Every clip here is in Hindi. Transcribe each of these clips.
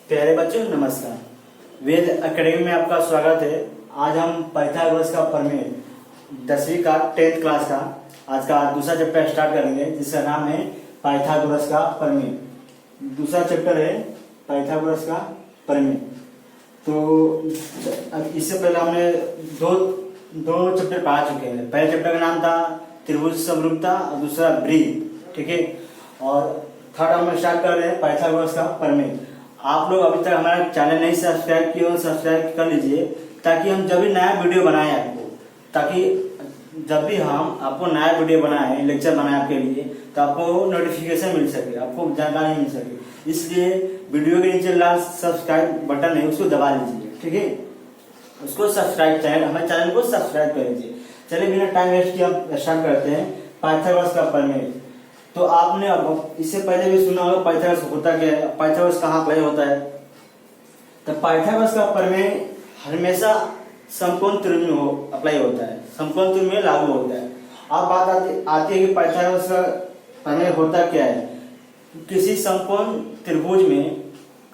प्यारे बच्चों नमस्कार। वेद एकेडमी में आपका स्वागत है। आज हम पाइथागोरस का प्रमेय 10वीं का 10th क्लास का आज का दूसरा चैप्टर स्टार्ट करेंगे, जिसका नाम है पाइथागोरस का प्रमेय। दूसरा चैप्टर है पाइथागोरस का प्रमेय। तो इससे पहले हमने दो चैप्टर पढ़ा चुके हैं। पहले चैप्टर का नाम था त्रिभुज समरूपता और दूसरा ब्रीथ, ठीक है। और थर्ड हम स्टार्ट कर रहे हैं पाइथागोरस का प्रमेय। आप लोग अभी तक हमारा चैनल नहीं सब्सक्राइब किए हो, सब्सक्राइब कर लीजिए, ताकि हम जब भी नया वीडियो बनाएं आपको, ताकि जब भी हम आपको नया वीडियो बनाएं, लेक्चर बनाएं आपके लिए, तो आपको नोटिफिकेशन मिल सके, आपको जानकारी मिल सके। इसलिए वीडियो के नीचे लाल सब्सक्राइब बटन है, उसको दबा लीजिए, ठीक है। उसको सब्सक्राइब हमारे चैनल को सब्सक्राइब कर लीजिए। चलिए बिना टाइम वेस्ट किए हम स्टार्ट करते हैं पाइथागोरस का प्रमेय। तो आपने इससे पहले भी सुना होगा पाइथागोरस होता क्या है, पाइथागोरस कहाँ अप्लाई होता है। तो पाइथागोरस का प्रमेय हमेशा समकोण त्रिभुज में अप्लाई होता है, समकोण त्रिभुज में लागू होता है। अब बात आती है कि पाइथागोरस का प्रमेय होता क्या है। किसी समकोण त्रिभुज में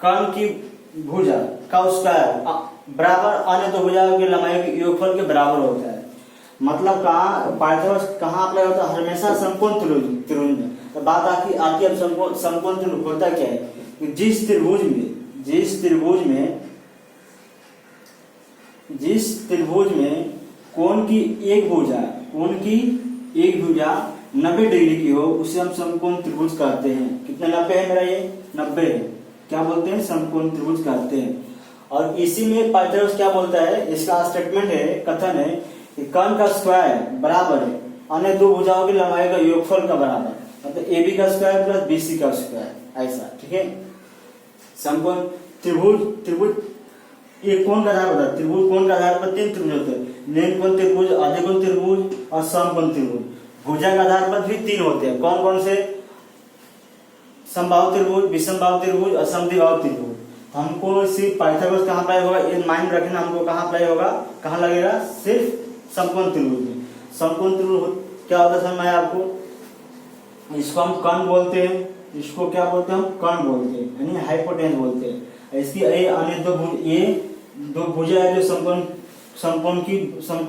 कर्ण की भुजा का स्क्वायर बराबर अन्य दो भुजाओं की लंबाई के योगफल के बराबर होता है। मतलब पाइथागोरस कहाँ अप्लाई होता है, हमेशा समकोण त्रिभुज में। तो बात आती है अब समकोण त्रिभुज होता क्या है कि जिस त्रिभुज में कोण की एक भुजा 90 डिग्री की हो, उसे हम समकोण त्रिभुज कहते हैं। कितना 90 है मेरा, ये 90 है, क्या बोलते हैं, समकोण त्रिभुज कहते हैं। और इसी में पाइथागोरस क्या बोलता है, इसका स्टेटमेंट है, कथन है कि कर्ण का स्क्वायर बराबर है अन्य दो भुजाओं की लंबाई का योगफल का बराबर, मतलब AB का स्क्वायर प्लस BC का स्क्वायर, ऐसा, ठीक है। समकोण त्रिभुज एक कोण का आधार होता है। त्रिभुज कोण का आधार पर 3 त्रिभुज होते हैं, निम्न कोण त्रिभुज, अधिकोण त्रिभुज और समकोण त्रिभुज। भुजा के आधार पर भी 3 होते हैं। कौन कौन से, समबाहु त्रिभुज, विषमबाहु त्रिभुज और समद्विबाहु त्रिभुज। हमको सिर्फ पाइथागोरस कहाँ अप्लाई होगा, ये माइंड रखना, हमको कहाँ अप्लाई होगा, कहाँ लगेगा, सिर्फ समकोण त्रिभुज में। समकोण त्रिभुज क्या होता है समझ में आपको। इसको हम कर्ण बोलते हैं, इसको क्या बोलते हैं, हम कर्ण बोलते हैं, यानी हाइपोटेनस बोलते हैं। इसकी अन्य दो भुजा है जो समकोण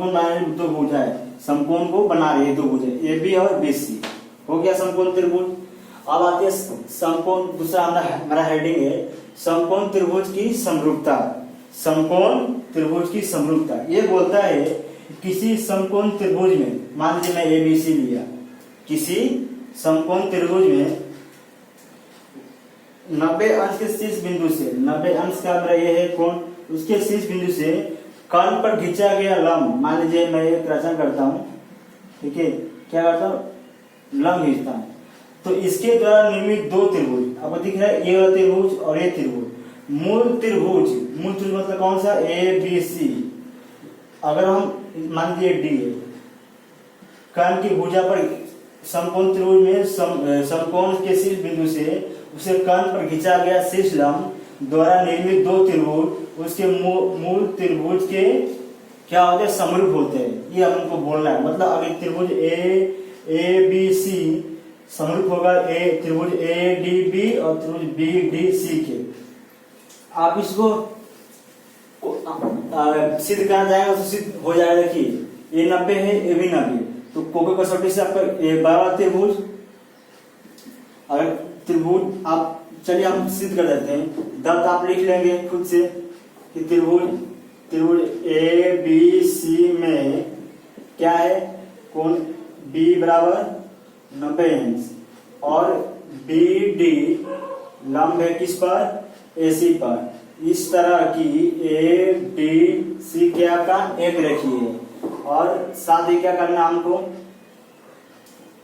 बनाने दो भुजा है, समकोण को बना रही है दो भुजा, AB और BC, हो गया समकोण त्रिभुज। अब आती है समकोण, दूसरा हमारा हेडिंग है समकोण त्रिभुज की समरूपता। समकोण त्रिभुज की समरूपता ये बोलता है किसी समकोण त्रिभुज में, मान लीजिए मैं ABC लिया, किसी समकोण त्रिभुज में 90 अंश के शीर्ष बिंदु से, 90 अंश का मेरा ये है कोण, उसके शीर्ष बिंदु से कर्ण पर खींचा गया लंब, मान लीजिए मैं एक रचना करता हूँ, ठीक है, क्या करता हूँ, लंब खींचता हूँ। तो इसके द्वारा निर्मित दो त्रिभुज, आपको दिख रहा है, ये वाला त्रिभुज और ये त्रिभुज। मूल त्रिभुज मतलब कौन सा, ABC। अगर हम मान लीजिए D है, कर्ण की भुजा पर समकोण त्रिभुज में समकोण के शीर्ष बिंदु से उसे कर्ण पर खींचा गया शीर्ष लंब द्वारा निर्मित दो त्रिभुज उसके मूल त्रिभुज के क्या होते हैं, समरूप होते हैं। ये हमको बोलना है। मतलब अगर त्रिभुज ABC समरूप होगा त्रिभुज ADB और त्रिभुज BDC के, आप इसको सिद्ध करना चाहेंगे तो सिद्ध हो जाएगा। देखिए ये 90 है, ये भी 90, तो कोको कसौटी से आपका ये बराबर त्रिभुज, अगर त्रिभुज आप, चलिए हम सिद्ध कर देते हैं। दत्त आप लिख लेंगे खुद से कि त्रिभुज ABC में क्या है, कोण B बराबर 90 अंश और BD लंब है किस पर, AC पर। इस तरह की ADC क्या का एक रेखीय है। और साथ ही क्या करना,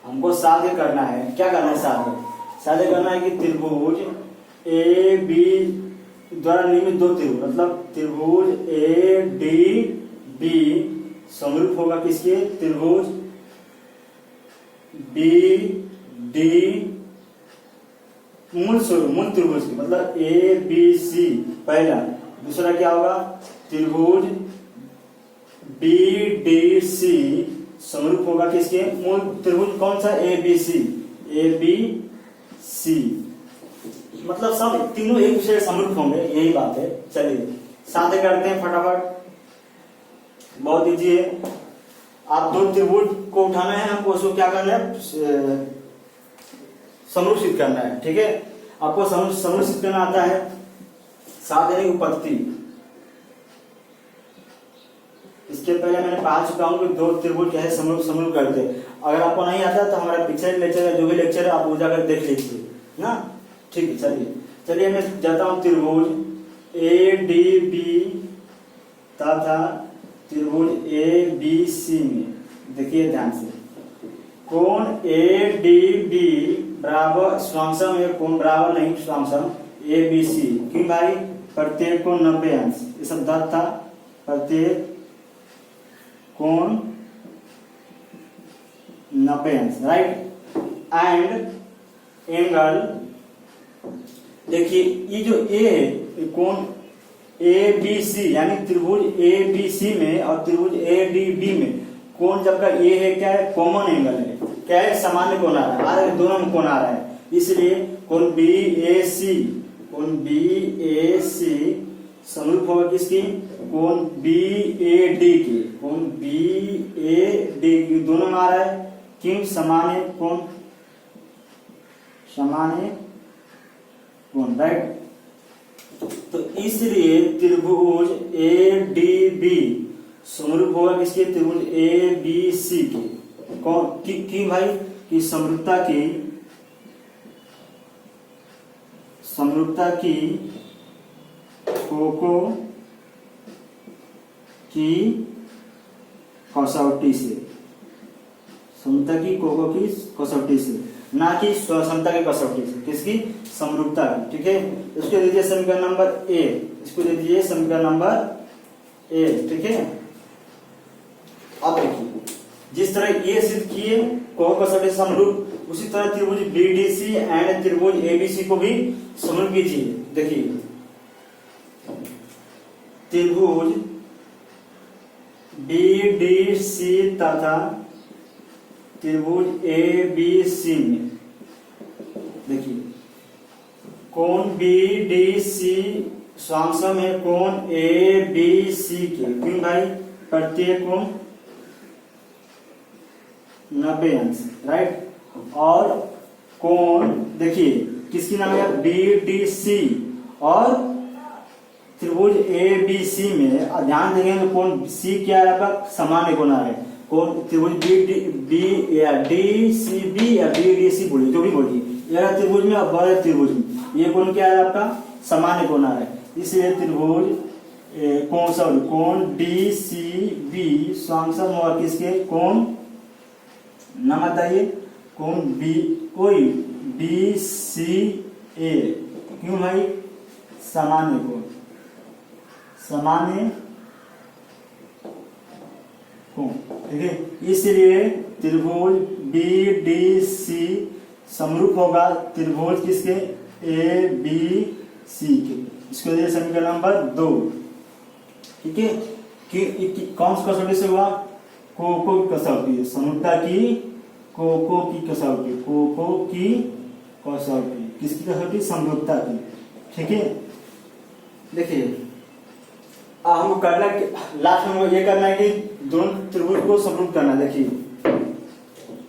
हमको साथ ही करना है, क्या करना है, साथ ही करना है कि त्रिभुज AB द्वारा निर्मित दो त्रिभुज, मतलब त्रिभुज ADB समरूप होगा किसके, त्रिभुज BD मूल त्रिभुज की, मतलब ABC पहला। दूसरा क्या होगा, त्रिभुज BDC समरूप होगा किसके, मूल त्रिभुज कौन सा, ABC। मतलब सब तीनों एक दूसरे के समरूप होंगे, यही बात है। चलिए साथ करते हैं फटाफट, बहुत इजी है। आप दो त्रिभुज को उठाना है हमको, उसको क्या करना है, समरूपित करना है, ठीक है। आपको समरूपित करना आता है, साथ देने की पद्धति। इसके पहले मैंने पढ़ा चुका हूं कि दो त्रिभुज कैसे समरूप करते हैं। अगर आपको नहीं आता तो हमारा पिछले लेक्चर है, जो भी लेक्चर है आप वो जाकर देख लीजिए ना, ठीक है। चलिए मैं जाता हूं त्रिभुज ए डी बी तथा त्रिभुज ए बी सी में। देखिए ध्यान से, कोण ए डी बी बराबर स्वांशम है, कोण बराबर नहीं स्वांशम ए बी सी। क्यों भाई, प्रत्येक कोण 90 अंश, ये सब दत्त था। प्रत्येक कोण 90 अंश, राइट। एंड एंगल, देखिए ये जो ए है कोण ए बी सी, यानी त्रिभुज ए बी सी में और त्रिभुज ए डी बी में कोण जब का ए है, क्या है, कॉमन एंगल है, क्या है, सामान्य कोण आ रहा है, दोनों में कोण आ रहा है। इसलिए कोण बी ए सी, कोण बी ए सी समरूप होगा किसकी, कोण बी ए डी की, कोण बी ए डी की, दोनों में आ रहा है। क्यों, सामान्य कोण, सामान्य कोण, राइट। तो इसलिए त्रिभुज ए डी बी समरूप होगा किसके, त्रिभुज ए बी सी के। कौन की भाई, कि समरूपता की कोको की कसौटी से, समरूपता की कोको की कसौटी से, ना कि स्वसमता की कसौटी से। किसकी, समरूपता की, ठीक है। इसको दे दीजिए समीकरण नंबर ए, इसको दे दीजिए समीकरण नंबर ए, ठीक है। अब देखिए, जिस तरह ये सिद्ध किए कोको कसौटी से समरूप, उसी तरह त्रिभुज बीडीसी एंड त्रिभुज एबीसी को भी समरूप कीजिए। देखिए त्रिभुज बीडीसी तथा त्रिभुज एबीसी में, देखिए कोण बीडीसी स्वांशम है कोण एबीसी के। क्यों भाई, प्रत्येक कोण 90 अंश, राइट। और कोण देखिए किसकी नाम है, बीडीसी और त्रिभुज एबीसी में ध्यान देंगे तो कोण सी क्या है आपका, सामान्य कोण आ रहा है। कोण त्रिभुज बी या डीसीबी या बीडीसी बोलिए, जो भी बोलिए, यह त्रिभुज में और बड़े त्रिभुज में ये कोण क्या है आपका, सामान्य कोण आ रहा है। इसलिए त्रिभुज कोण डीसीबी स्वांशम और किसके, कोण नाम बताइए, कोण बी कोई बी सी ए। क्यों भाई, सामान्य कोण, सामान्य कोण, ठीक है। इसलिए त्रिभुज बी डी सी समरूप होगा त्रिभुज किसके, ए बी सी के। इसको दे समीकरण नंबर 2, ठीक है। कि कौन सी कसौटी से हुआ, कोको की कसौटी, समरूपता की कोको की कसौटी, कोको की कसौटी, किसकी कसौटी, समरूपता की, ठीक है। देखिए हमको करना लास्ट में ये करना है कि दोनों त्रिभुज को समरूप करना। देखिए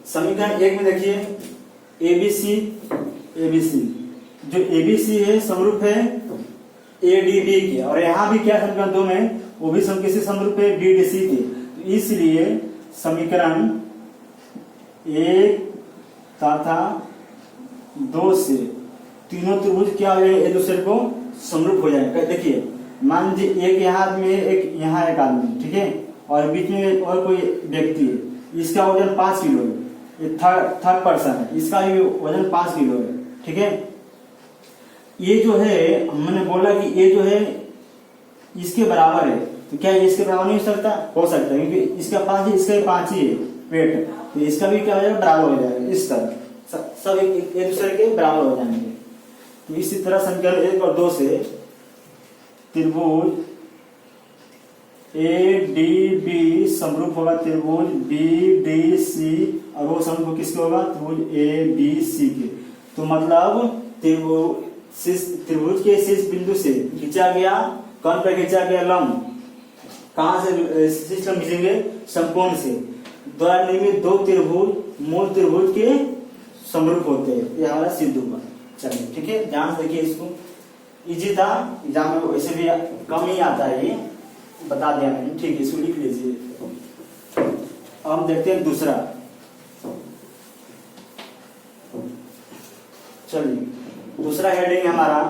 समीकरण 1 में देखिए एबीसी, जो एबीसी है समरूप है एडीबी के, और यहाँ भी क्या समीकरण 2 में वो भी किसी समरूप है बीडीसी के। तो इसलिए समीकरण 1 तथा 2 से तीनों त्रिभुज क्या हो जाएंगे, एक दूसरे को समरूप हो जाएंगे। देखिए मान लीजिए एक यहाँ आदमी है, एक यहाँ एक आदमी, ठीक है, और बीच में और कोई व्यक्ति है, इसका वजन 5 किलो है, ये थर्ड पर्सन है, इसका भी वजन 5 किलो है, ठीक है। ये जो है हमने बोला कि ये जो है इसके बराबर है, तो क्या ये इसके बराबर नहीं हो सकता, हो सकता है, क्योंकि इसका 5 है, इसका 5 ही है वेट, तो इसका भी क्या हो जाएगा, बराबर हो जाएगा। इस तरह सब एक दूसरे के बराबर हो जाएंगे। तो इसी तरह समीकरण 1 और 2 से त्रिभुज ए डी बी समरूप होगा त्रिभुज बी डी सी, और वो समरूप किसके होगा, त्रिभुज ए बी सी के। तो मतलब त्रिभुज त्रिभुज के शीर्ष बिंदु से खींचा गया, कौन पर खींचा गया लंब, कहां से शीर्ष लंब खींचेंगे, समकोण से, द्वारा निर्मित दो त्रिभुज मूल त्रिभुज के समरूप होते हैं, ये हमारा सिद्ध हुआ। चलिए ठीक है, ध्यान से देखिए, इसको इजी था, एग्जाम में वैसे भी कम ही आता है, ये बता दिया मैंने, ठीक है, इसको लिख लीजिए। अब हम देखते हैं दूसरा। चलिए दूसरा हेडिंग हमारा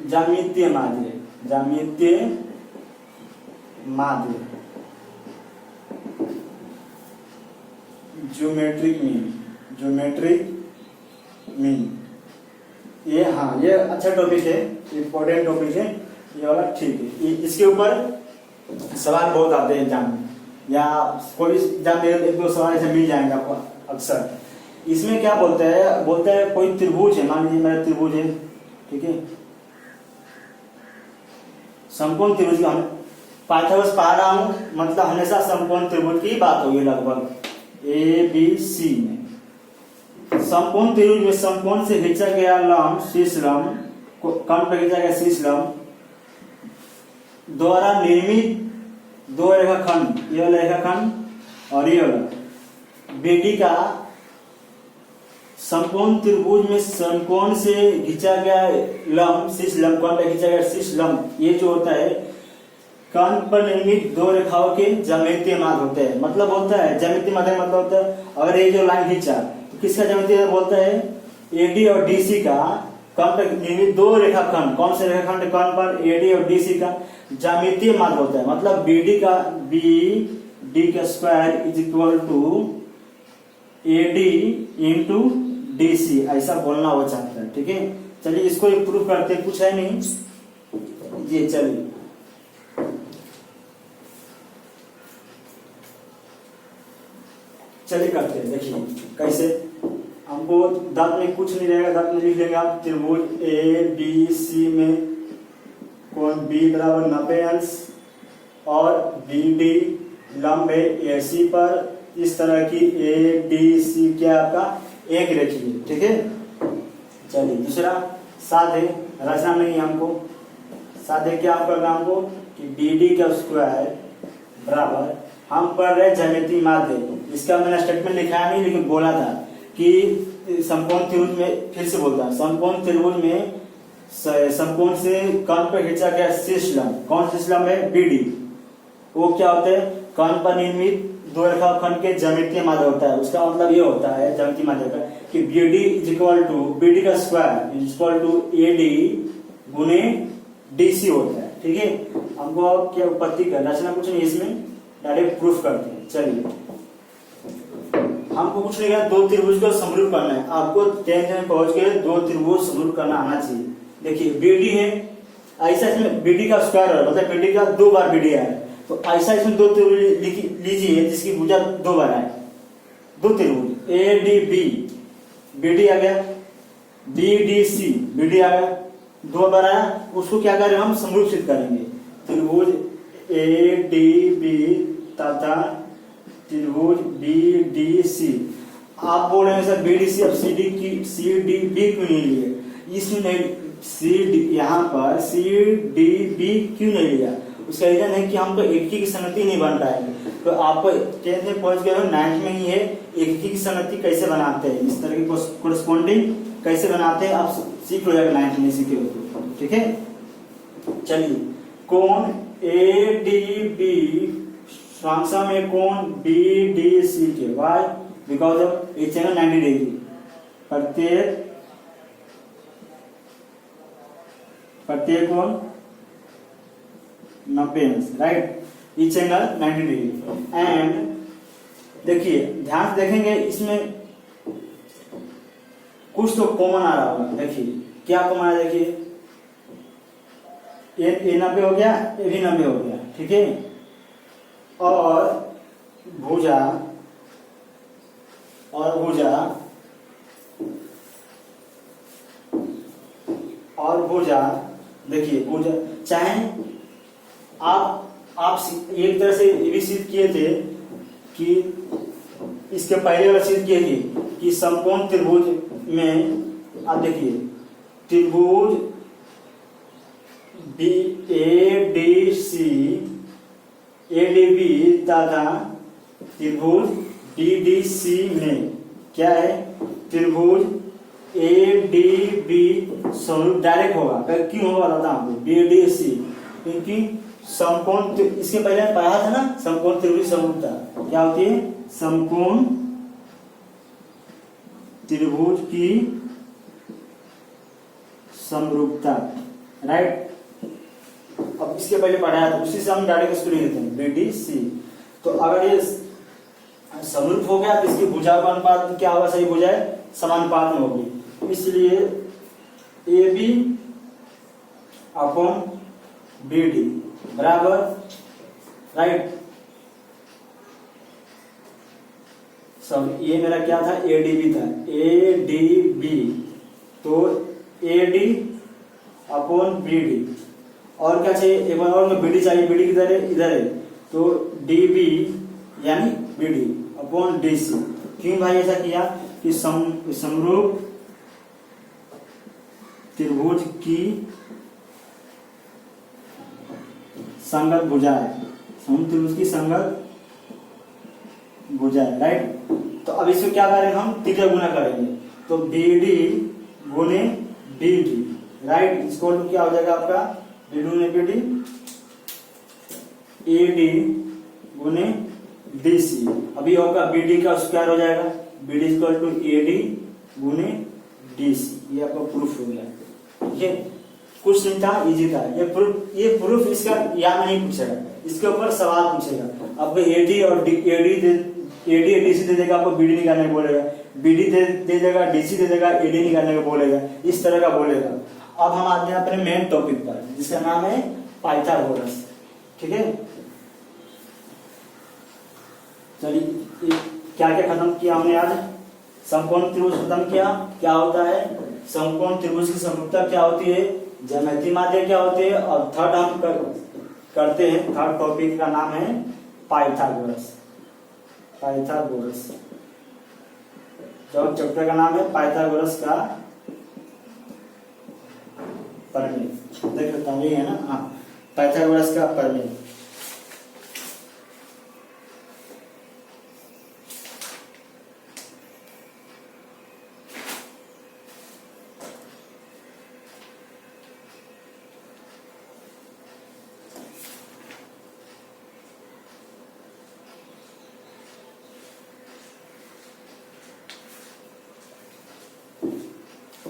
ज्यामितीय माध्य, ज्यामितीय माध्य, ज्योमेट्रिक मीन, ज्योमेट्रिक मीन, ये हाँ ये अच्छा टॉपिक है, इम्पोर्टेंट टॉपिक है ये वाला, ठीक है। इसके ऊपर सवाल बहुत आते हैं एग्जाम में, या कोई एग्जाम में एक दो सवाल ऐसे मिल जाएंगे आपको अक्सर। इसमें क्या बोलते हैं, बोलते हैं कोई त्रिभुज है, मान लीजिए मेरा त्रिभुज है, ठीक है, समकोण त्रिभुज का हम पाइथागोरस पढ़ा रहा हूं, मतलब हमेशा समकोण त्रिभुज की बात होगी लगभग ए बी सी में। समकोण त्रिभुज में समकोण से खींचा गया लंब शीर्ष लंब, कौन पर खींचा गया शीर्ष लंब, द्वारा निर्मित दो रेखाखंड, ये वाला रेखाखंड और ये वाला बीडी का समकोण त्रिभुज में समकोण से खींचा गया लंब शीर्ष लंब, कौन पर खींचा गया शीर्ष लंब, ये जो होता है कर्ण पर निर्मित दो रेखाओं के ज्यामितीय माध्य होते हैं। मतलब होता है ज्यामितीय माध्य मतलब होता है, अगर ये जो लाइन खींचा तो किसका ज्यामितीय माध्य बोलता है, एडी और डीसी का कर्ण पर निर्मित दो रेखाखंड, कौन से रेखाखंड, कर्ण पर एडी और डीसी का ज्यामितीय माध्य होता है। मतलब बीडी का बी का square is equal to AD into DC, ऐसा बोलना हो चाहता है, ठीक है। चलिए इसको प्रूफ करते, कुछ है नहीं ये, चलिए चलिए करते हैं, देखिए कैसे। हमको दांत में कुछ नहीं रहेगा, दांत में लिख लेंगे आप त्रिभुज ए बी सी में कोण बी बराबर 90 अंश और बी डी लंब है ए सी पर, इस तरह की ए डी सी क्या आपका एक रेखीय, ठीक है। चलिए दूसरा साधे, रचना नहीं है हमको, साधे क्या हम करना हमको कि बी डी का स्क्वायर बराबर, हम पढ़ रहे ज्यामितीय माध्य, इसका मैंने स्टेटमेंट लिखा नहीं लेकिन बोला था कि समकोण त्रिभुज में, फिर से बोलता हूं, समकोण त्रिभुज में समकोण से कर्ण पर खींचा गया शीर्ष लंब, कौन शीर्ष लंब है, बीडी, वो क्या होता है, कर्ण पर निर्मित दो रेखाखंड के ज्यामितीय माध्य होता है। उसका मतलब ये होता है ज्यामितीय माध्य का कि BD is equal to, BD का square is equal to AD गुने डीसी होता है, ठीक है। हमको क्या उत्पत्ति करना, रचना कुछ नहीं, इसमें डायरेक्ट प्रूफ करते हैं। चलिए हमको कुछ नहीं करना, दो त्रिभुज को समरूप करना है, आपको 10th में पहुंच के दो त्रिभुज समरूप करना आना चाहिए। देखिए बीडी है, ऐसा इसमें बीडी का स्क्वायर है, मतलब बीडी का दो बार बीडी है, तो ऐसा इसमें दो त्रिभुज लीजिए जिसकी भुजा दो बार है, दो त्रिभुज ए डी बी, बीडी आ गया, बी डी सी बीडी आ गया, दो बार आया, उसको क्या करें हम समरूपित करेंगे, त्रिभुज ए डी बी तथा त्रिभुज बी डी सी। आप बोल रहे हैं सर बी डी सी, अब सी डी बी क्यों नहीं लिए, इसमें नहीं, सी डी यहाँ पर सी डी बी क्यों नहीं लिया, उसका रीजन है कि हमको एक की संगति नहीं बन पाएगी। तो आप 10th में पहुंच गए हो, 9th में ही है एक की संगति कैसे बनाते हैं, इस तरह की कोरेस्पोंडिंग कैसे बनाते हैं आप सीख लो, 9th में सीखे हो, ठीक है। चलिए कोण ए डी बी श्रांसा में कोण बी डी सी के, why because of its angle 90 degree, प्रत्येक कोण 90 अंश, right, each angle 90 degree. And देखिए ध्यान से देखेंगे इसमें कुछ तो कॉमन आ रहा होगा, देखिए क्या कॉमन है, देखिए ए 90 हो गया, ए भी 90 हो गया, ठीक है, और भुजा देखिए भुजा, चाहे आप एक तरह से ये भी सिद्ध किए थे कि इसके पहले वाला सिद्ध किए थे कि समकोण त्रिभुज में आप देखिए त्रिभुज ADB तथा त्रिभुज DDC में क्या है, त्रिभुज ADB समरूप डायरेक्ट होगा। क्यों होगा बताता हूँ आपको, DDC क्योंकि समकोण, इसके पहले पढ़ा था ना समकोण त्रिभुज समरूपता क्या होती है, समकोण त्रिभुज की समरूपता, राइट। अब इसके पहले पढ़ाया था, उसी से हम डायरेक्ट इसको लिख देते हैं DDC। तो अगर ये समरूप हो गया तो इसकी भुजा का अनुपात क्या होगा, सही भुजाएं समानुपात में होगी, इसलिए AB अपॉन BD बराबर, राइट। सब ये मेरा क्या था, ADB था, ADB तो AD अपॉन BD, और क्या चाहिए, एक बार और में BD चाहिए, BD किधर है, इधर है, तो DB यानी BD अपॉन DC। क्यों भाई ऐसा किया कि समरूप त्रिभुज की संगत भुजाएं, समरूप त्रिभुज की संगत भुजाएं, राइट। तो अब इसको क्या करेंगे, हम तृतीय गुना करेंगे, तो BD गुने BD, राइट। इसको क्या हो जाएगा आपका, BD गुने BD, AD गुने DC। अभी होगा BD का स्क्वायर हो जाएगा, BD इक्वल टू AD गुने DC। ये आपका प्रूफ हो गया, ठीक है। कुछ नहीं था, इजी था ये प्रूफ इसका याद नहीं पूछेगा, इसके ऊपर सवाल पूछेगा आपको। AD और AD DC दे देगा, आपको BD निकालने को बोलेगा, BD दे देगा, DC दे देगा, AD निकालने को बोलेगा, इस तरह का बोलेगा। अब हम आते हैं अपने मेन टॉपिक पर जिसका नाम है पाइथागोरस, ठीक है। चलिए क्या क्या खत्म किया हमने आज, समकोण त्रिभुज खत्म किया, क्या होता है समकोण त्रिभुज की समरूपता क्या होती है, ज्यामितीय माध्य क्या होती है, और थर्ड हम करते हैं, थर्ड टॉपिक का नाम है पाइथागोरस। पाइथागोरस जो चैप्टर का नाम है पाइथागोरस का प्रमेय, देख लेता हूँ, ये है ना, हाँ, पाइथागोरस का प्रमेय।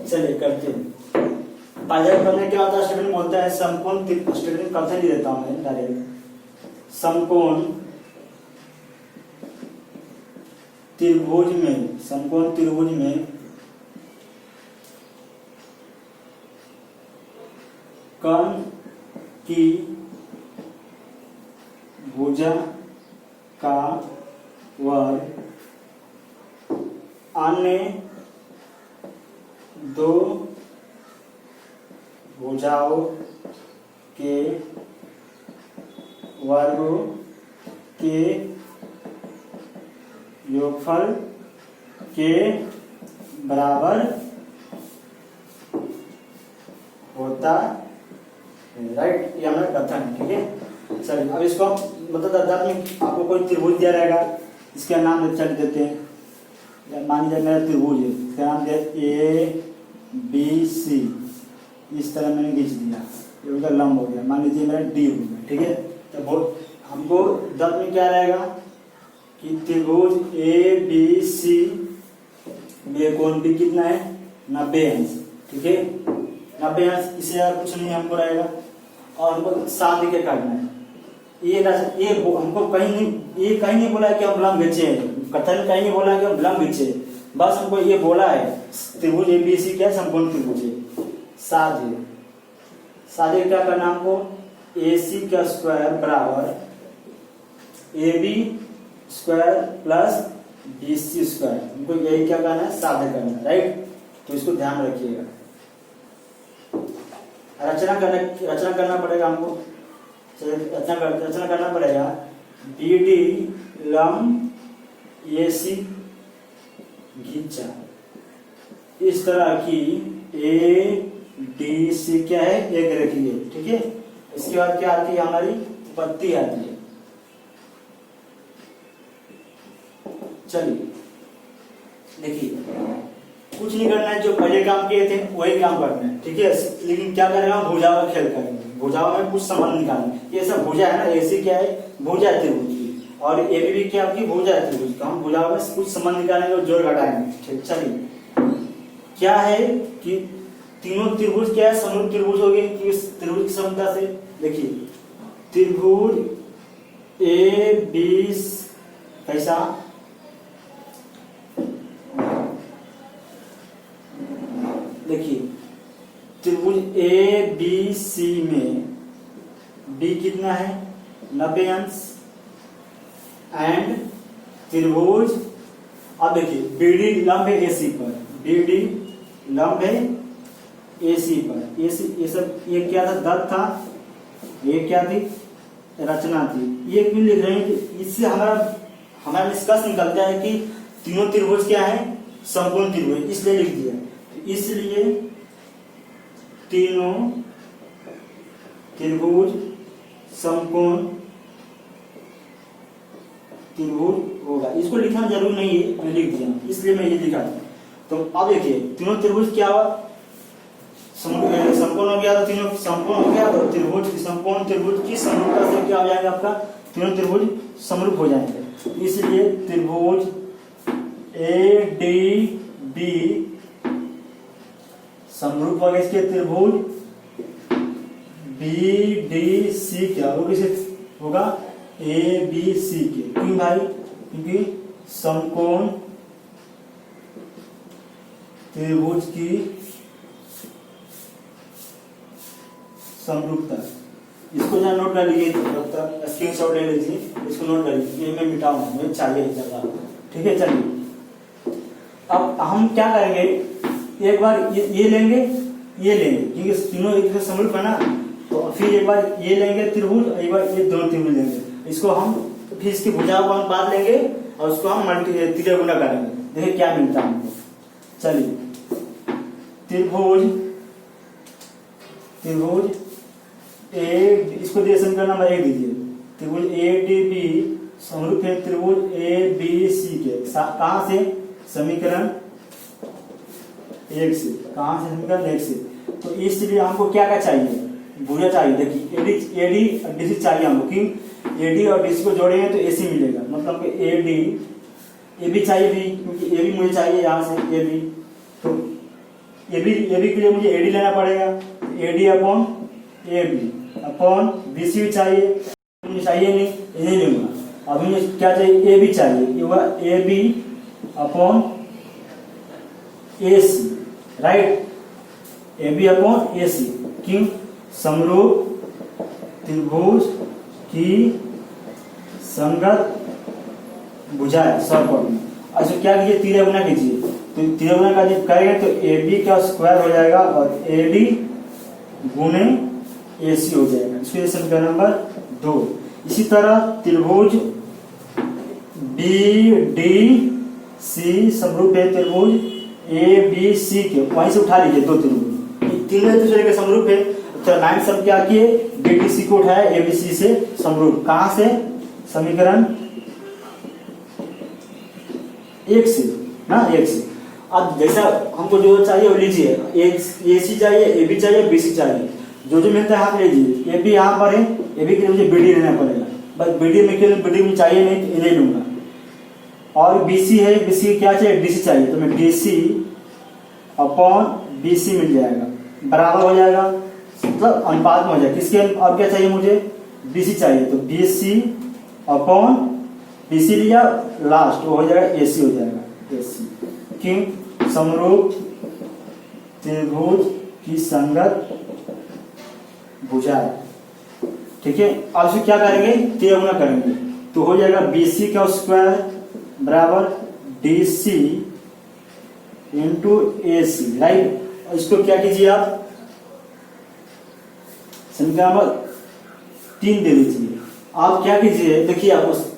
चलिए करते हैं। पाइथागोरस में क्या होता है, स्टूडेंट बोलता है समकोण, स्टूडेंट कथन ही देता हूं मैं डायरेक्ट, समकोण त्रिभुज में कर्ण की भुजा का वर्ग अन्य दो भुजाओं के वर्गों के योगफल के बराबर होता है, राइट। ये हमारा कथन है, ठीक है। चलिए अब इसको मतलब आपको कोई त्रिभुज दिया रहेगा, इसका नाम चल देते हैं, मान लीजिए मेरा त्रिभुज है, इसका नाम दिया ABC, इस तरह मैंने खींच दिया, ये उधर लंब हो गया, मान लीजिए मेरा D हो गया, ठीक है। तो हमको दर्द में क्या रहेगा कि त्रिभुज ABC में कोण भी कितना है, 90 अंश, ठीक है, 90 अंश, इससे ज्यादा कुछ नहीं हमको रहेगा, और हमको साथ लेके करना है। ये हमको कहीं नहीं बोला है कि हम लंब खींचे, कथन कहीं नहीं बोला है कि हम लंब खींचे, बस हमको ये बोला है त्रिभुज ABC क्या है, समकोण त्रिभुज है, साधे क्या करना हमको, AC का स्क्वायर बराबर AB square plus BC square, हमको यही क्या करना है, साधे करना है, राइट। तो इसको ध्यान रखिएगा, रचना करना पड़ेगा हमको, रचना करना पड़ेगा। BD लंब AC घिंचा, इस तरह की ए डी सी क्या है, एक रेखी है, ठीक है। इसके बाद क्या आती है हमारी पत्ती आती है। चलिए देखिए, कुछ नहीं करना है, जो पहले काम किए थे वही काम करना है, ठीक है। लेकिन क्या करेंगे हम भुजा का खेल करेंगे, भुजा में कुछ संबंध निकालेंगे। ये सब भुजा है ना, ऐसी क्या है भुजा है त्रिभुज की, और ए भी क्या आपकी भुजा है त्रिभुज का। हम भुजा में कुछ संबंध निकालेंगे और जोड़ घटाएंगे, ठीक। चलिए क्या है कि तीनों त्रिभुज क्या है, समरूप त्रिभुज हो गए कि इस त्रिभुज की समता से। देखिए त्रिभुज ए बी कैसा, देखिए त्रिभुज ए बी सी में बी कितना है 90 अंश, एंड त्रिभुज, अब देखिए बीडी लंब है एसी पर, बीडी लंब है एसी पर। एसी ये सब, ये क्या था दत्त था, ये क्या थी रचना थी। ये क्यों लिख रहे हैं कि इससे हमारा निष्कर्ष निकलता है कि तीनों त्रिभुज क्या है संपूर्ण त्रिभुज, इसलिए लिख दिया। इसलिए तीनों त्रिभुज संपूर्ण त्रिभुज होगा। इसको लिखना जरूर नहीं है, मैं लिख दिया, इसलिए मैं ये लिखा। तो अब देखिए तीनों त्रिभुज क्या हुआ, संपूर्ण हो गया, तो तीनों संपूर्ण हो गया, तो त्रिभुज संपूर्ण त्रिभुज की समरूपता से क्या हो जाएगा आपका, तीनों त्रिभुज समरूप हो जाएंगे। इसलिए त्रिभुज ए डी बी समरूप हो गया इसके त्रिभुज बी डी सी क्या वो किसे होगा, ए बी सी के। क्यों भाई, क्योंकि समकोण त्रिभुज की समरूपता। इसको जहाँ नोट कर लीजिए, स्क्रीन शॉट ले लीजिए, इसको नोट कर लीजिए, ये मैं मिटाऊंगा, मुझे चाहिए जगह, ठीक है। चलिए अब हम क्या करेंगे, एक बार ये लेंगे, ये लेंगे, क्योंकि तीनों एक दूसरे समरूप है ना, तो फिर एक बार ये लेंगे त्रिभुज, एक बार ये दोनों त्रिभुज लेंगे। इसको हम फिर इसकी भुजाओं को हम बांध लेंगे और उसको हम त्रिगुणा करेंगे, देखिए क्या मिलता है हमको। चलिए त्रिभुज ए, इसको दिए समीकरण नंबर 1 दीजिए। त्रिभुज ए डी बी समरूप है त्रिभुज ए बी सी के, कहां से, समीकरण 1 से। कहां से, समीकरण 1 से। तो इसलिए हमको क्या क्या चाहिए, भुजा चाहिए। देखिए एडी और डीसी चाहिए हमको, क्योंकि एडी और डीसी को जोड़ेंगे तो एसी मिलेगा, मतलब कि एडी ए भी चाहिए भी, क्योंकि ए भी मुझे चाहिए यहाँ से ए बी, तो ए बी के लिए मुझे एडी लेना पड़ेगा, AD upon A B upon B C भी चाहिए, मुझे चाहिए नहीं, ये नहीं लूंगा। अब मुझे क्या चाहिए, ए बी चाहिए, ये हुआ A B upon A C, right, A B upon A C. क्यों, समरूप त्रिभुज की संगत भुजा है सर्वकोण में। अच्छा क्या कीजिए, तिरगुना कीजिए, तो तिरगुना का जब करेंगे तो ए बी का स्क्वायर हो जाएगा और ए डी गुणे ए सी हो जाएगा, इसको समीकरण नंबर 2। इसी तरह त्रिभुज बी डी सी समरूप है त्रिभुज ए बी सी के, वहीं से उठा लीजिए दो त्रिभुज, तीनों दूसरे के समरूप है, तो 9 सब क्या किए, बी डी सी को उठाया ए बी सी से समरूप, कहां से, समीकरण 1 से ना, 1 से। अब जैसा हमको जो चाहिए वो लीजिए, ए सी चाहिए, ए बी चाहिए, बी सी चाहिए, जो जो मिलता है आप लीजिए। ए बी यहाँ पर है, ए बी के लिए मुझे बी डी लेना पड़ेगा, बस बी डी में के लिए बी डी मुझे चाहिए नहीं तो नहीं लूंगा। और बी सी है, बी सी क्या चाहिए, डी सी चाहिए, तो मैं D C upon B C मिल जाएगा, बराबर हो जाएगा, मतलब अनुपात में हो जाएगा। किसके, अब क्या चाहिए मुझे, बी सी चाहिए, तो B C upon B C लिया, लास्ट वो हो जाएगा ए सी हो जाएगा, ए सी। क्यों, समरूप त्रिभुज की संगत भुजा है, ठीक है। अब इसे क्या करेंगे, तिरगुना करेंगे, तो हो जाएगा बी सी का स्क्वायर बराबर डी सी इंटू ए सी, राइट। इसको क्या कीजिए आप, समीकरण नंबर 3 दे दीजिए। आप क्या कीजिए, देखिए आप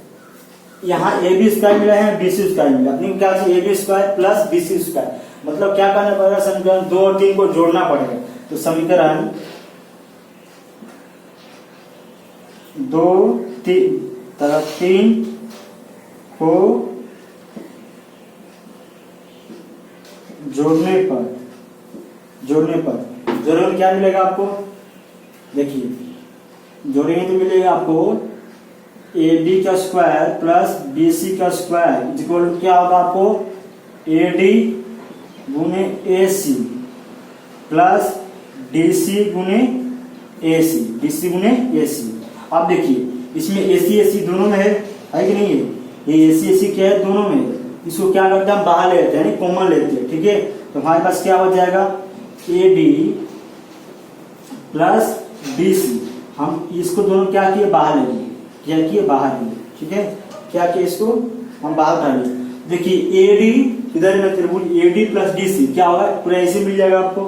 यहाँ ए बी स्क्वायर मिला है, बी सी स्क्वायर मिला, अपने क्या चाहिए, A B square plus B C square, मतलब क्या करना पड़ेगा, समीकरण 2 और 3 को जोड़ना पड़ेगा। तो समीकरण 2 3 को जोड़ने पर जरूर क्या मिलेगा आपको, देखिए जोड़ेंगे तो मिलेगा आपको AB का स्क्वायर प्लस BC का स्क्वायर इक्वल टू क्या होगा आपको AD गुने AC प्लस DC गुने AC। अब देखिए इसमें AC दोनों में है कि नहीं है, ये AC क्या है, दोनों में है। इसको क्या करते हैं हम बाहर ले लेते हैं, कॉमन लेते हैं, ठीक है। तो हमारे पास क्या हो जाएगा AD प्लस BC, हम इसको दोनों क्या किए बाहर ले लिए, ठीक है। क्या किए इसको हम बाहर कर लिए। देखिए AD इधर में त्रिभुज AD प्लस DC क्या होगा, पूरा ऐसे मिल जाएगा आपको,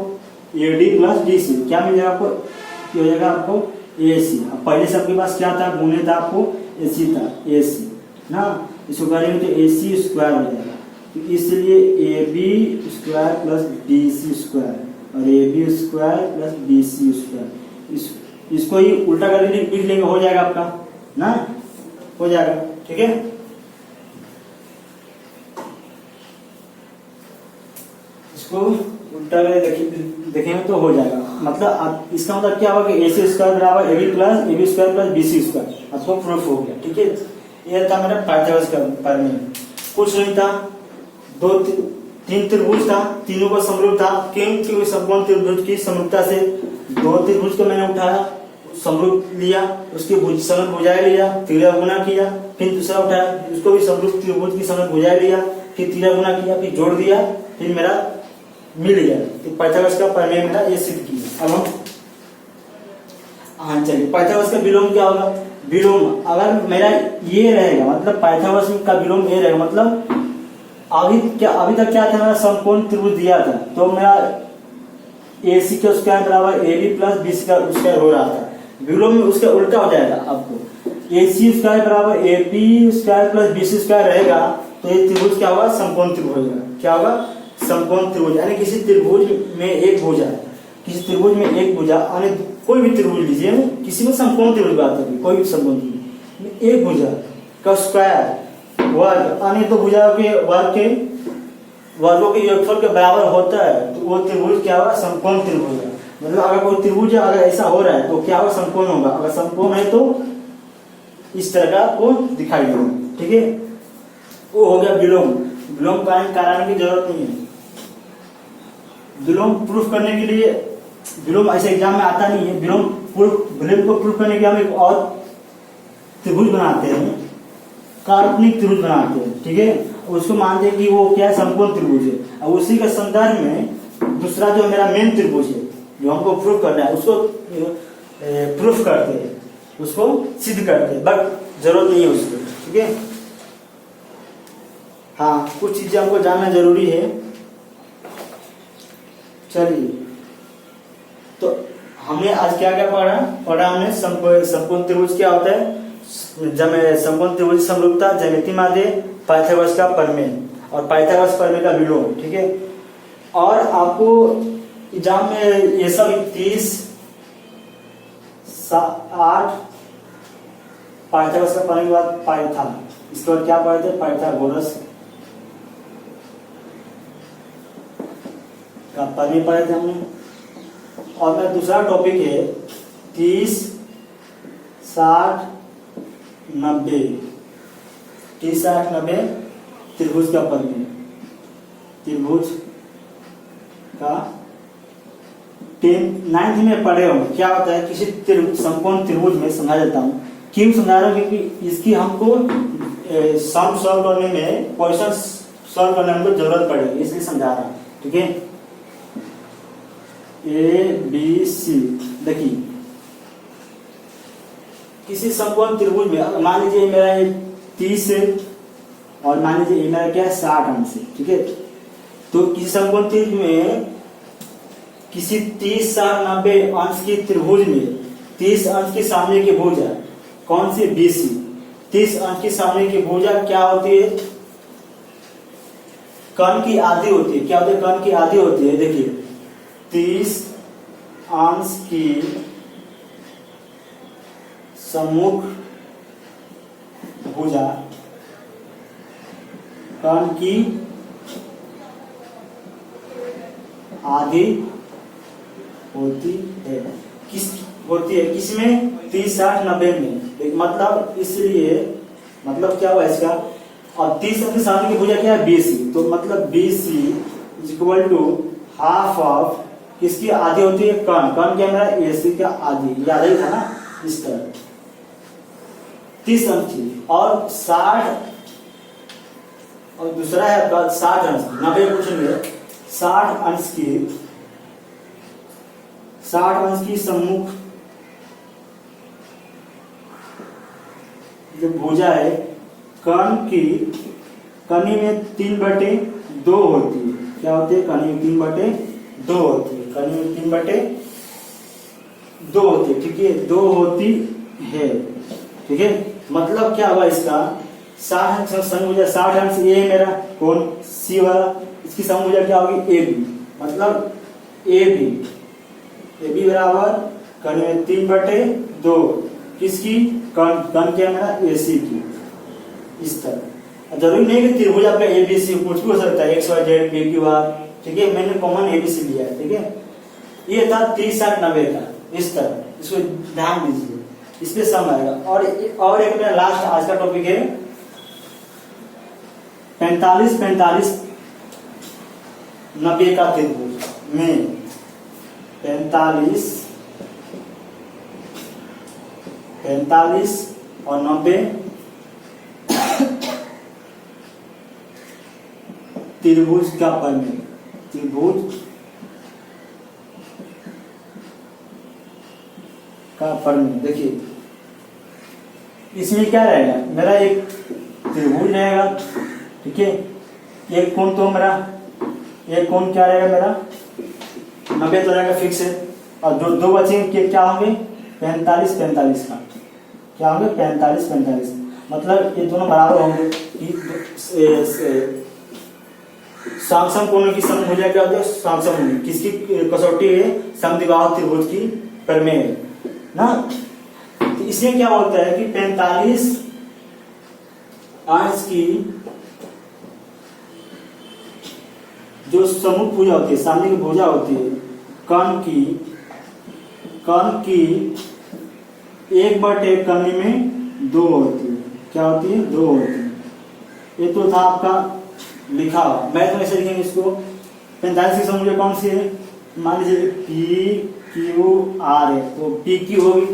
AD प्लस DC क्या मिल जाएगा आपको, क्या हो जाएगा आपको AC। अब पहले सबके पास क्या था, गुणे था आपको AC था, AC ना, इसको करेंगे तो AC स्क्वायर हो जाएगा। तो इसलिए AB square plus BC square और AB square plus BC square, इसको ही उल्टा करके लिख लेंगे, हो जाएगा आपका ना, हो जाएगा, ठीक है। इसको उल्टा करके देखेंगे तो हो जाएगा। मतलब इसका मतलब क्या होगा कि AC स्क्वायर बराबर AB square plus BC square, आपको प्रूफ हो गया, ठीक है। यह था मेरा पाइथागोरस का प्रमेय। कुछ नहीं था, 3 त्रिभुज था, तीनों का समरूप था। क्योंकि समकोण त्रिभुज की समरूपता से 2 त्रिभुज को मैंने उठाया, समरूप लिया, उसकी समरूप भुजाएं लिया, तीरा गुना किया, फिर दूसरा उठाया, उसको भी समरूप त्रिभुज की समरूप भुजाएं लिया, फिर तीरा गुना किया, फिर जोड़ दिया, फिर मेरा मिल गया। तो पाइथागोरस का प्रमेय मेरा ये सिद्ध किया। अब हम चलिए पाइथागोरस का विलोम क्या होगा, विलोम अगर मेरा ये रहेगा, मतलब पाइथागोरस का विलोम ये रहेगा, मतलब अभी तक क्या था, मेरा समकोण त्रिभुज दिया था, तो मेरा AC का स्क्वायर बराबर AB प्लस BC का स्क्वायर हो रहा था। विलोम में उसका उल्टा हो जाएगा, आपको AC स्क्वायर बराबर AB square plus BC square रहेगा, तो ये त्रिभुज क्या होगा, समकोण त्रिभुज होगा। क्या होगा, समकोण त्रिभुज, यानी किसी त्रिभुज में एक भुजा, यानी कोई भी त्रिभुज लीजिए, किसी में समकोण त्रिभुज बात होगी, कोई भी समकोण त्रिभुज एक भुजा का स्क्वायर वर्ग अन्य तो भुजाओं के वर्गों के योगफल के बराबर होता है, तो वो त्रिभुज क्या होगा, समकोण त्रिभुज है। मतलब अगर कोई त्रिभुज अगर ऐसा हो रहा है तो क्या होगा, समकोण होगा। अगर समकोण है तो इस तरह का वो दिखाई देगा, ठीक है। वो हो गया विलोम। विलोम कारण की जरूरत नहीं है। विलोम प्रूफ करने के लिए, विलोम ऐसे एग्जाम में आता नहीं है। विलोम को प्रूफ करने के लिए हम एक और त्रिभुज बनाते हैं, काल्पनिक त्रिभुज बनाते हैं, ठीक है। उसको मानते हैं कि वो क्या है, समकोण त्रिभुज है। और उसी के संदर्भ में दूसरा जो मेरा मेन त्रिभुज है, जो हमको प्रूफ करना है, उसको प्रूफ करते हैं, उसको सिद्ध करते हैं, बट जरूरत नहीं है उसको, ठीक है। हाँ, कुछ चीजें हमको जानना जरूरी है। चलिए, तो हमने आज क्या क्या पढ़ा हमने समकोण त्रिभुज क्या होता है, समकोण त्रिभुज समरूपता, ज्यामिति माध्य, पाइथागोरस का प्रमेय और पाइथागोरस प्रमेय का विलोम, ठीक है। और आपको एग्जाम में ये सब 30 8 पाइथागोरस का प्रमेय के बाद पाइथा, इसके बाद क्या पढ़े थे, पाइथागोरस का प्रमेय पढ़े थे हमने। और मेरा दूसरा टॉपिक है 30 60 90 30 60 90 त्रिभुज का प्रमेय, त्रिभुज का 9th में पढ़े होंगे। क्या होता है, किसी समकोण त्रिभुज में समझा देता हूँ, क्यों समझा रहा हूँ, क्योंकि इसकी हमको सम सॉल्व करने में, क्वेश्चन सॉल्व करने में हमको जरूरत पड़ेगी, इसलिए समझा रहा हूँ, ठीक है। ABC देखिए, किसी समकोण त्रिभुज में मान लीजिए मेरा 30 है और मान लीजिए मेरा क्या है 60 अंश है, ठीक है। तो किसी समकोण त्रिभुज में किसी 30 60 90 अंश की त्रिभुज में 30 अंश की सामने की भुजा कौन सी, BC। 30 अंश की सामने की भुजा क्या होती है, कण की आधी होती है। क्या होती है? कण की आधी होती है। देखिए 30 अंश की सम्मुख भुजा कण की आधी होती है। किस होती है? किसमें? 30, 60, 90 में। मतलब इसलिए मतलब क्या हुआ इसका? और 30 अंश सामने की भुजा क्या है? BC। तो मतलब BC is equal to half of किसकी आधी होती है? कण। कण क्या मेरा? AC का आधी। याद ही था ना? इस तरह 30 अंश की और 60 और दूसरा है आपका 60 अंश। 90 पूछेंगे। 60 अंश की सम्मुख जो भुजा है कण की कनी में 3/2 होती है। क्या होती है? कनी में 3/2 होती है। कनी में 3/2 होती है। ठीक है, 2 होती है। ठीक है, मतलब क्या हुआ इसका? 60 अंश समभुजा 60 अंश ये है मेरा कौन? C वाला। इसकी समभुजा क्या होगी? AB। मतलब AB बराबर कण में 3/2 किसकी? कण क्या मेरा? AC की। इस तरह जरूरी नहीं कि त्रिभुज आपका ABC कुछ भी हो सकता है, XYZ PQR। ठीक है, मैंने कॉमन ABC लिया है। ठीक है, ये था 30, 60, 90 का। इस तरह इसको ध्यान दीजिए, इस पे सम आएगा। और एक मेरा लास्ट आज का टॉपिक है 45, 90 का त्रिभुज में 45 और 90 त्रिभुज का परिमेय। त्रिभुज का परिमेय देखिए, इसमें क्या रहेगा? मेरा एक त्रिभुज रहेगा। ठीक है, एक कोण तो मेरा एक कोण क्या रहेगा मेरा? 90 तो रहेगा फिक्स है। और जो दो बचेंगे क्या होंगे? 45 का। क्या होंगे? 45। मतलब ये दोनों बराबर होंगे। समसम कोणों की समभुजा क्या होती है? समसम। किसकी कसौटी है? समद्विबाहु त्रिभुज की परिमेय ना। तो इसमें क्या होता है कि 45 अंश की जो सम्मुख भुजा होती है, सामने की भुजा होती है, कण की 1/1 कमी में 2 होती है। क्या होती है? 2 होती है। ये तो था आपका लिखा हुआ। मैथ में ऐसे लिखेंगे इसको। 45 की समझे कौन सी है? मान लीजिए PQR है, तो PQ होगी,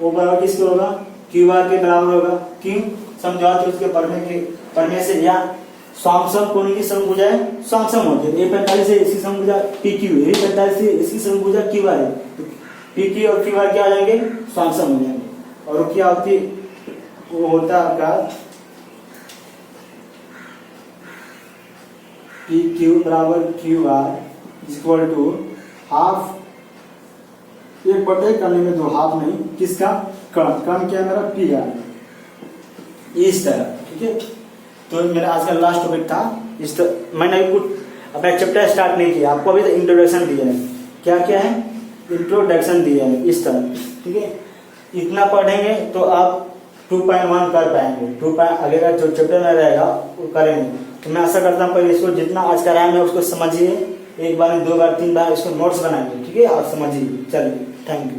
वो बराबर किसके होगा? QR के बराबर होगा। क्यों? समझौते उसके पढ़ने से या समसम कोण की समभुजा है, समसम होती है। ये 45 है, इसकी समभुजा PQ है। 45 है, इसकी समभुजा QR है। PQ और QR क्या आ जाएंगे? समसम हो जाएंगे। और क्या होती है? वो होता है आपका PQ बराबर QR इक्वल टू हाफ 1/1 करने में 2 हाफ नहीं, किसका? कण क्या मेरा? PR। इस तरह। ठीक है, तो मेरा आज का लास्ट टॉपिक था। मैंने अभी कुछ अपना चैप्टर स्टार्ट नहीं किया, आपको अभी तो इंट्रोडक्शन दिया है। क्या क्या है? इंट्रोडक्शन दिया है। इस तरह। ठीक है, इतना पढ़ेंगे तो आप 2.1 कर पाएंगे। 2. आगे का जो चैप्टर में रहेगा वो करेंगे। तो मैं आशा करता हूँ पहले इसको जितना आज कराया मैं उसको समझिए। 1 बार 2 बार 3 बार इसको नोट्स बनाइए। ठीक है, आप समझिए। चलिए, थैंक यू।